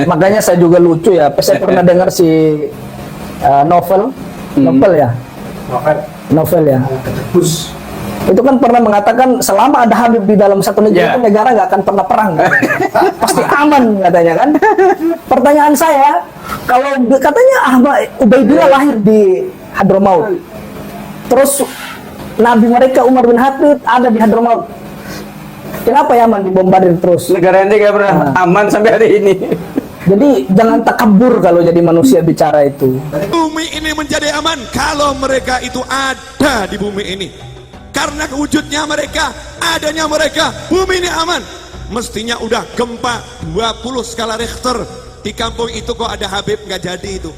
Makanya saya juga lucu ya. Saya pernah dengar si novel ya. Novel ya. Itu kan pernah mengatakan selama ada Habib di dalam satu negara, negara nggak akan pernah perang. Pasti aman katanya kan. Pertanyaan saya, kalau katanya Ahmad Ubaidillah lahir di Hadramaut, terus Nabi mereka Umar bin Khattab ada di Hadramaut, kenapa Yaman dibombardir terus? Negara ini nggak pernah aman sampai hari ini. Jadi jangan takabur kalau jadi manusia bicara itu. Bumi ini menjadi aman kalau mereka itu ada di bumi ini. Karena wujudnya mereka, adanya mereka, bumi ini aman. Mestinya udah gempa 20 skala Richter. Di kampung itu kok ada Habib, nggak jadi itu.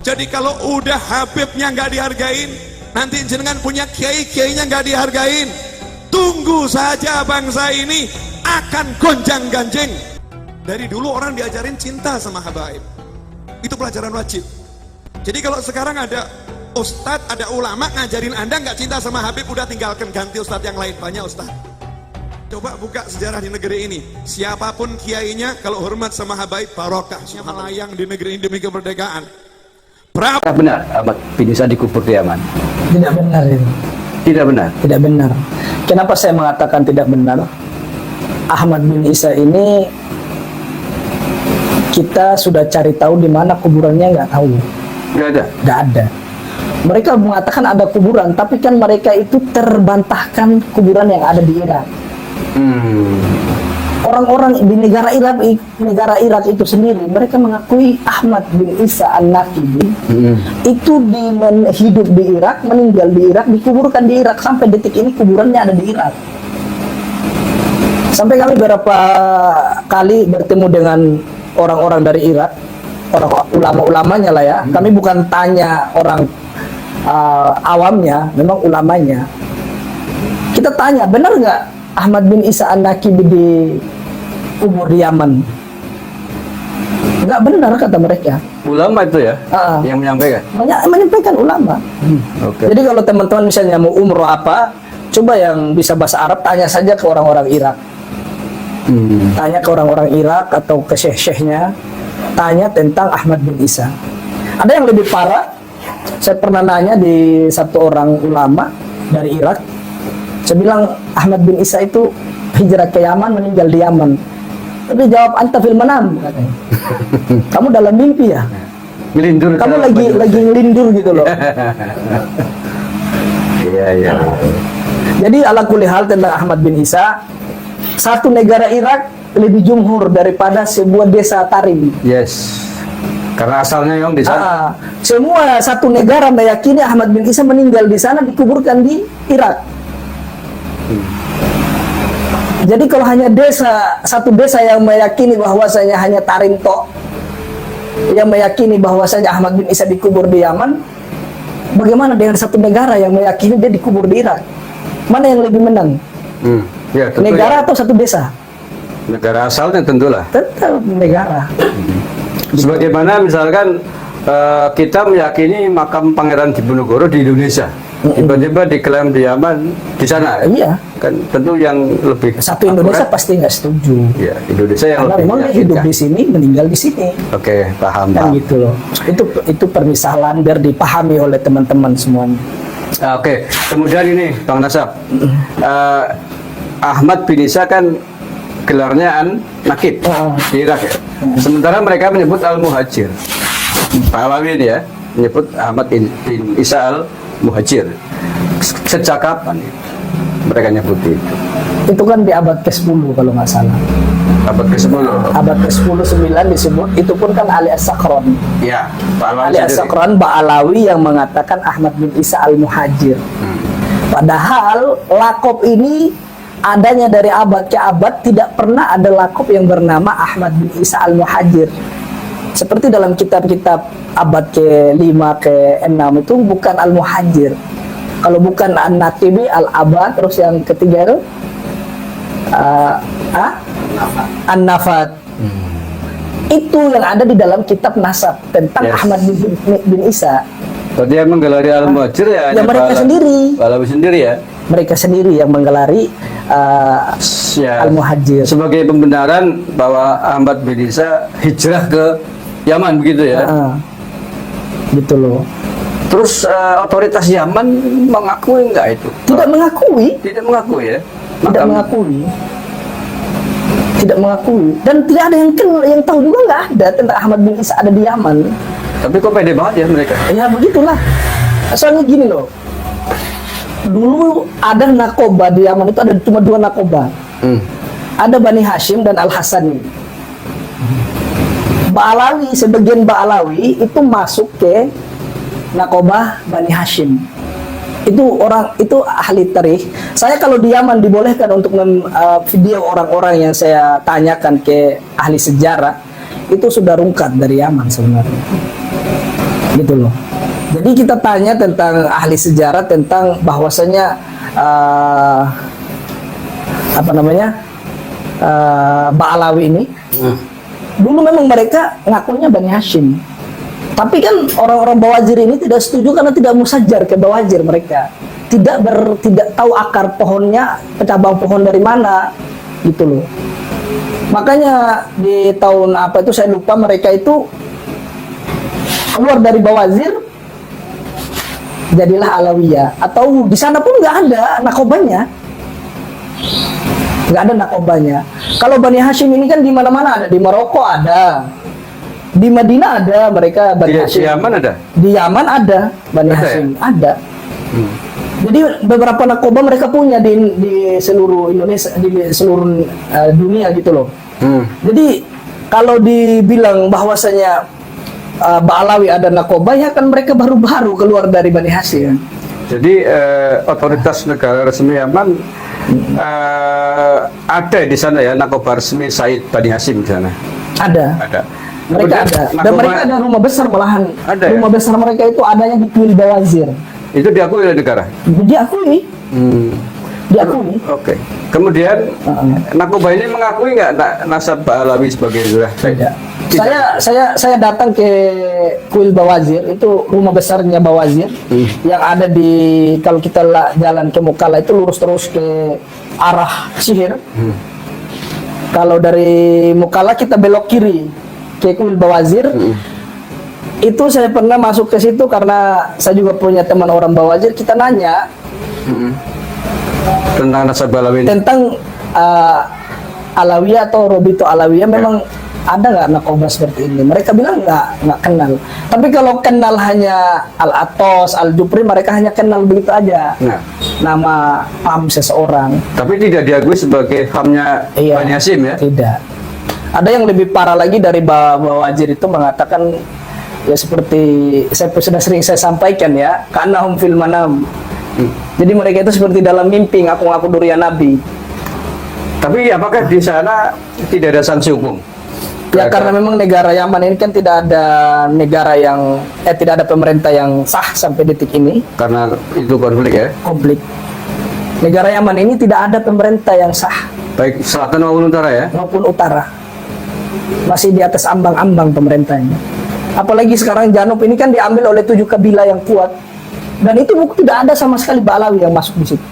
Jadi kalau udah Habibnya nggak dihargain, nanti jenengan punya kiai-kiainya nggak dihargain, tunggu saja bangsa ini akan gonjang ganjing. Dari dulu orang diajarin cinta sama habaib, itu pelajaran wajib. Jadi kalau sekarang ada ustadz, ada ulama ngajarin Anda nggak cinta sama Habib, udah tinggalkan, ganti ustadz yang lain. Banyak ustadz. Coba buka sejarah di negeri ini. Siapapun kiainya kalau hormat sama habaib, barokah. Siapa melayang di negeri ini demi kemerdekaan. Berapa Benar Ahmad bin Isa dikubur di Yaman? Tidak benar itu. Tidak benar. Tidak benar. Kenapa saya mengatakan tidak benar? Ahmad bin Isa ini kita sudah cari tahu di mana kuburannya, nggak tahu. Nggak ada. Nggak ada. Mereka mengatakan ada kuburan, tapi kan mereka itu terbantahkan kuburan yang ada di Irak. Orang-orang di negara Irak itu sendiri, mereka mengakui Ahmad bin Isa An-Nakibi itu hidup di Irak, meninggal di Irak, dikuburkan di Irak, sampai detik ini kuburannya ada di Irak. Sampai kami beberapa kali bertemu dengan orang-orang dari Irak, orang ulama-ulamanya lah ya. Kami bukan tanya orang awamnya, memang ulamanya. Kita tanya, benar nggak Ahmad bin Isa An-Nakibi di kubur di Yaman? Nggak benar kata mereka. Ulama itu ya yang menyampaikan? Menyampaikan ulama. Okay. Jadi kalau teman-teman misalnya mau umroh apa, coba yang bisa bahasa Arab tanya saja ke orang-orang Irak. Tanya ke orang-orang Irak atau ke syekh-syekhnya, tanya tentang Ahmad bin Isa. Ada yang lebih parah. Saya pernah nanya di satu orang ulama dari Irak. Saya bilang Ahmad bin Isa itu hijrah ke Yaman, meninggal di Yaman. Tapi jawab, anta fil manam, katanya. Kamu dalam mimpi ya? Ngelindur. Kamu lagi ngelindur gitu loh. Iya. Jadi ala kulli hal tentang Ahmad bin Isa, satu negara Irak lebih jumhur daripada sebuah desa Tarim. Yes. Karena asalnya yang di sana. Semua satu negara meyakini Ahmad bin Isa meninggal di sana, dikuburkan di Irak. Jadi kalau hanya satu desa yang meyakini bahwasanya hanya Tarim tok yang meyakini bahwasanya Ahmad bin Isa dikubur di Yaman, bagaimana dengan satu negara yang meyakini dia dikubur di Irak? Mana yang lebih menang? Ya, negara atau satu desa? Negara asalnya tentulah. Tetap negara. Sebagaimana misalkan kita meyakini makam Pangeran Diponegoro di Indonesia, tiba-tiba diklaim di Yaman, di sana. Iya. Kan tentu yang lebih satu Indonesia pasti nggak setuju. Ya, Indonesia yang karena lebih memang dia hidup di sini, meninggal di sini. Oke, paham. Kan gitu loh. Itu permisalan biar dipahami oleh teman-teman semuanya. Oke, kemudian ini Bang Nasab, Ahmad bin Isa kan gelarnya An-Nakib di Irak ya. Sementara mereka menyebut Al-Muhajir. Pak Alawi ini ya menyebut Ahmad bin Isa Al-Muhajir. Sejak kapan mereka nyebut itu? Itu kan di abad ke-10 kalau nggak salah. Abad ke-10. Abad ke-10 9 disebut. Itu pun kan Ali As-Sakran. Ya, Pak Alawi Ali As-Sakran, Pak Alawi yang mengatakan Ahmad bin Isa Al-Muhajir. Padahal lakop ini adanya dari abad ke abad, tidak pernah ada lakop yang bernama Ahmad bin Isa Al-Muhajir. Seperti dalam kitab-kitab abad ke-5 ke-6 itu bukan Al-Muhajir. Kalau bukan An-Nakibi, Al-Abad, terus yang ketiga itu An-Nafat. Itu yang ada di dalam kitab nasab tentang Ahmad bin Isa. Berarti yang menggelari Al-Muhajir ya mereka sendiri. Alawi sendiri ya. mereka sendiri yang menggelari Ya, Al-Muhajir. sebagai pembenaran bahwa Ahmad bin Isa hijrah ke Yaman begitu ya. Gitu loh. Terus otoritas Yaman mengakui nggak itu? Tidak mengakui, Tidak mengakui ya. tidak mengakui. Tidak mengakui, dan tidak ada yang tahu juga, nggak ada tentang Ahmad bin Isa ada di Yaman. Tapi kok pede banget ya mereka? Ya begitulah. Soalnya gini loh. Dulu ada nakoba di Yaman, itu ada cuma 2 nakoba. Ada Bani Hashim dan Al-Hasani. Ba'alawi, sebagian Ba'alawi itu masuk ke nakoba Bani Hashim. Itu ahli tarikh. Saya kalau di Yaman dibolehkan untuk video orang-orang yang saya tanyakan ke ahli sejarah, itu sudah rungkat dari Yaman sebenarnya. Gitu loh. Jadi kita tanya tentang ahli sejarah tentang bahwasanya Ba'alawi ini dulu memang mereka ngakunya Bani Hashim. Tapi kan orang-orang Bawazir ini tidak setuju karena tidak musajar ke Bawazir mereka. Tidak tahu akar pohonnya, cabang pohon dari mana, gitu loh. Makanya di tahun apa itu saya lupa, mereka itu keluar dari Bawazir, jadilah Alawiyah. Atau di sana pun nggak ada nakobanya, nggak ada nakobanya. Kalau Bani Hashim ini kan di mana-mana ada, di Maroko ada. Di Madinah ada mereka Bani Hashim. Di Yaman ada? Di Yaman ada Bani Hashim, ada. Jadi beberapa nakoba mereka punya di seluruh Indonesia, di seluruh dunia gitu loh. Jadi kalau dibilang bahwasanya Ba'alawi ada nakoba, ya kan mereka baru-baru keluar dari Bani Hashim. Jadi otoritas negara resmi Yaman ada di sana ya, nakoba resmi Said Bani Hashim di sana. Ada. Mereka ada. Dan mereka ada rumah besar malahan. Ada, rumah besar mereka itu adanya di Kuil Bawazir. Itu diakui oleh negara? Diakui. Diakui. Oke. Kemudian nakoba ini mengakui nggak nasab Ba'alawi sebagai zuriyah? Tidak. Saya datang ke Kuil Bawazir, itu rumah besarnya Bawazir yang ada di, kalau kita jalan ke Mukalla itu lurus terus ke arah Sihir. Kalau dari Mukalla kita belok kiri ke Kuil Bawazir. Itu saya pernah masuk ke situ karena saya juga punya teman orang Bawazir. Kita nanya tentang nasab Ba'alawi ini. tentang Alawiyah atau Robito Alawiyah, memang ada nggak nakoba seperti ini? Mereka bilang nggak kenal. Tapi kalau kenal hanya Al-Atos, Al-Jupri, mereka hanya kenal begitu aja. Nama PAM seseorang. Tapi tidak diakui sebagai PAM-nya Bani Hashim ya? Tidak. Ada yang lebih parah lagi dari Bawazir itu mengatakan, ya seperti sudah sering saya sampaikan ya, kanahum fil manam. Jadi mereka itu seperti dalam mimpi ngaku-ngaku durian Nabi. Tapi apakah di sana tidak ada sanksi hukum? Ya karena memang negara Yaman ini kan tidak ada negara yang tidak ada pemerintah yang sah sampai detik ini. Karena itu konflik ya? Konflik. Negara Yaman ini tidak ada pemerintah yang sah. Baik selatan maupun utara ya? Maupun utara. Masih di atas ambang-ambang pemerintahnya. Apalagi sekarang Janub ini kan diambil oleh 7 kabilah yang kuat. Dan itu tidak ada sama sekali Ba'alawi yang masuk di situ.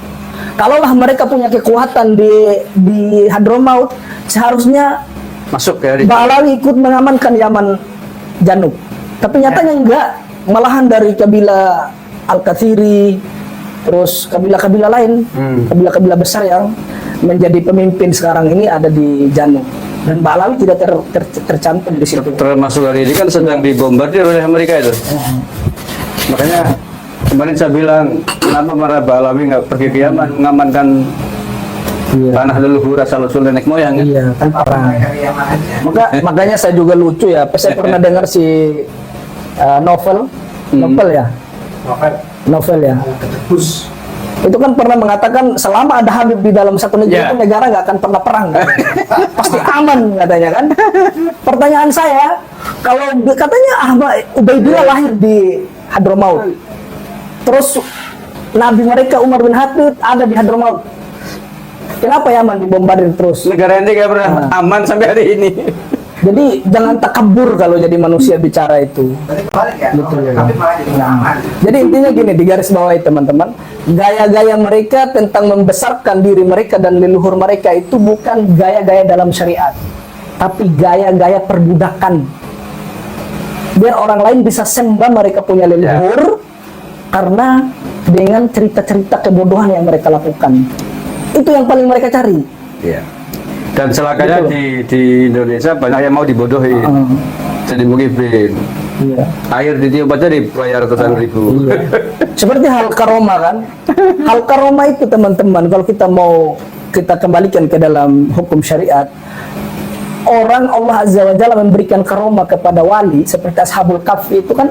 Kalaulah mereka punya kekuatan di Hadramaut, seharusnya masuk ya? Ba'alawi ikut mengamankan Yaman Janub. Tapi nyatanya enggak. Malahan dari kabilah Al-Kathiri, terus kabilah-kabilah lain, kabilah-kabilah besar yang menjadi pemimpin sekarang ini ada di Janub. Dan Ba'alawi tidak tercantum di situ. Termasuk hari ini kan sedang dibombardir oleh Amerika itu. Makanya kemarin saya bilang, kenapa para Ba'alawi nggak pergi ke Yaman mengamankan tanah leluhur asal-usul nenek moyang? Iya, kan parah. Makanya saya juga lucu ya. Saya pernah dengar si novel ya. Novel ya. Itu kan pernah mengatakan selama ada Habib di dalam satu negeri itu negara nggak akan pernah perang. Pasti aman katanya kan. Pertanyaan saya, kalau katanya Ubaidillah lahir di Hadramaut. Terus Nabi mereka Umar bin Khattab ada di Hadramaut. Kenapa Yaman dibombardir terus? Negara ini nggak pernah aman sampai hari ini. Jadi jangan takabur kalau jadi manusia bicara itu. Gitu ya. Nah, jadi intinya gini, di garis bawahi teman-teman, gaya-gaya mereka tentang membesarkan diri mereka dan leluhur mereka itu bukan gaya-gaya dalam syariat, tapi gaya-gaya perbudakan. Biar orang lain bisa sembah mereka punya leluhur karena dengan cerita-cerita kebodohan yang mereka lakukan. Itu yang paling mereka cari. Ya. Dan celakanya Gitu di Indonesia banyak yang mau dibodohi. Jadi mungkin Iya. air ditiup aja dibayar ratusan ribu. Iya. Seperti hal karoma kan. Hal karoma itu teman-teman, kalau kita mau kita kembalikan ke dalam hukum syariat, orang Allah Azza wa Jalla memberikan karoma kepada wali seperti Ashabul Kahfi itu kan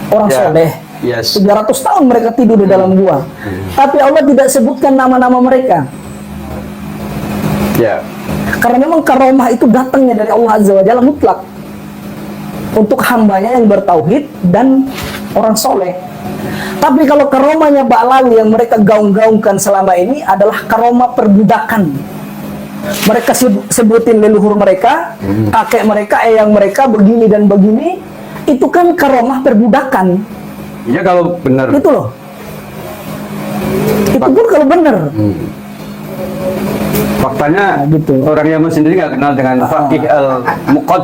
orang Ya. soleh. Yes. 300 tahun mereka tidur di dalam gua. Tapi Allah tidak sebutkan nama-nama mereka. Ya. Karena memang karomah itu datangnya dari Allah Azza wa Jalla mutlak untuk hambanya yang bertauhid dan orang soleh. Tapi kalau karomahnya Ba'lawi yang mereka gaung-gaungkan selama ini adalah karomah perbudakan. Mereka sebutin leluhur mereka, kakek mereka, eyang mereka begini dan begini. Itu kan karomah perbudakan. Ya kalau benar. Itu loh. Itu pun kalau benar. Faktanya Nah, gitu. orang Yaman sendiri nggak kenal dengan Faqih al-Muqad.